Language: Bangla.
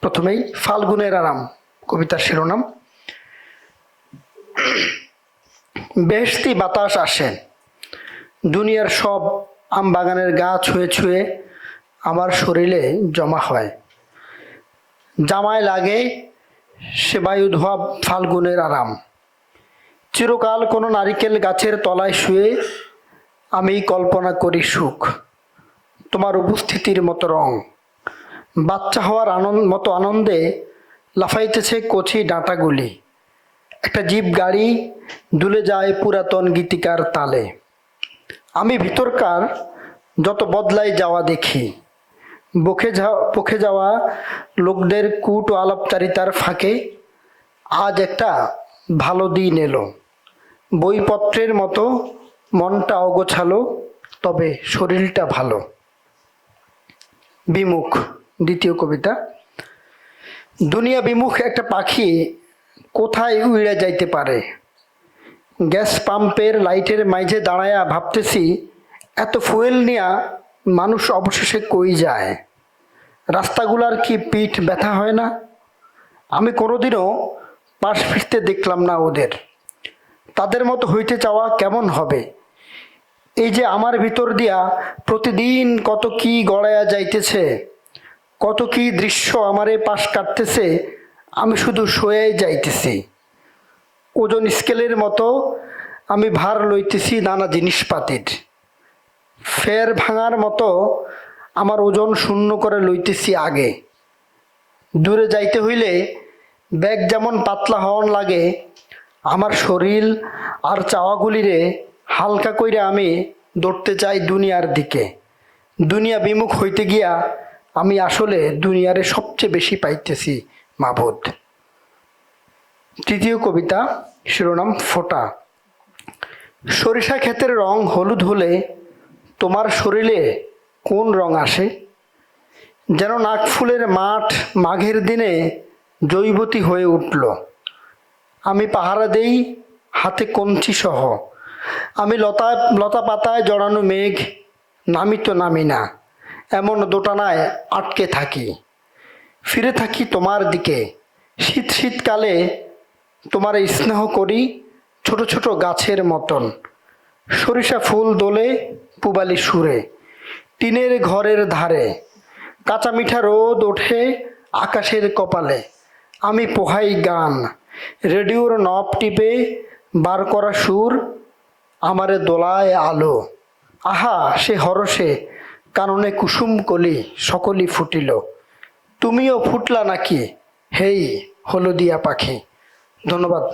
প্রথমেই ফাল্গুনের আরাম কবিতার শিরোনাম। বেহেশতি বাতাস আসে, দুনিয়ার সব আম বাগানের গা ছুঁয়ে ছুঁয়ে আমার শরীরে জমা হয়। জামায় লাগে সে বায়ু ধোয়া ফাল্গুনের আরাম। চিরকাল কোনো নারিকেল গাছের তলায় শুয়ে আমি কল্পনা করি সুখ, তোমার উপস্থিতির মতো রং। বাচ্চা হওয়ার মতো আনন্দে লাফাইতেছে কচি ডাঁটাগুলি। একটা জিপ গাড়ি দুলে যায় পুরাতন গীতিকার তালে। আমি ভিতরকার যত বদলাই যাওয়া দেখি, বকে যাওয়া লোকদের কূট ও আলাপচারিতার ফাঁকে আজ একটা ভালো দিন এলো। বইপত্রের মতো মনটা অগোছালো, তবে শরীরটা ভালো। বিমুখ দ্বিতীয় কবিতা। দুনিয়া বিমুখ একটা পাখি কোথায় উড়ে যাইতে পারে? গ্যাস পাম্পের লাইটের মাঝে দাঁড়ায়া ভাবতেছি, এত ফুয়েল নিয়া মানুষ অবশেষে কই যায়? রাস্তাগুলার কি পিঠ ব্যথা হয় না? আমি কোনোদিনও পাশ ফিরতে দেখলাম না ওদের। তাদের মতো হইতে চাওয়া কেমন হবে? এই যে আমার ভিতর দিয়া প্রতিদিন কত কি গড়াইয়া যাইতেছে, কত কি দৃশ্য আমারে পাশ কাটতেছে, আমি শুধু সয়ে যাইতেছি। ওজন স্কেলের মতো আমি ভার লইতেছি নানা জিনিসপাতির। ফের ভাঙার মতো আমার ওজন শূন্য করে লইতেছি আগে। দূরে যাইতে হইলে ব্যাগ যেমন পাতলা হওয়ার লাগে, আমার শরীর আর চাওয়াগুলিরে হালকা কইরা আমি দৌড়তে চাই দুনিয়ার দিকে। দুনিয়া বিমুখ হইতে গিয়া আমি আসলে দুনিয়ারে সবচেয়ে বেশি পাইতেছি মাবুদ। তৃতীয় কবিতা শিরোনাম ফোঁটা। সরিষা ক্ষেতের রং হলুদ হলে তোমার শরীরে কোন রং আসে? যেন নাকফুলের মাঠ মাঘের দিনে জৈবতী হয়ে উঠল। আমি পাহারা দেই হাতে কঞ্চি সহ। আমি লতা পাতায় জড়ানো মেঘ, নামি তো নামি না, এমন দোটানায় আটকে থাকি। ফিরে থাকি তোমার দিকে। শীতকালে তোমার স্নেহ করি ছোট ছোট গাছের মতন। সরিষা ফুল দোলে পুবালি সুরে টিনের ঘরের ধারে। কাঁচা মিঠা রোদ ওঠে আকাশের কপালে। আমি পোহাই গান, রেডিওর নব টিপে বার করা সুর আমারে দোলায় আলো। আহা সে হরষে কাননে কুসুম কলি সকলই ফুটিল। তুমিও ফুটলা নাকি হেই হলদিয়া পাখি? ধন্যবাদ।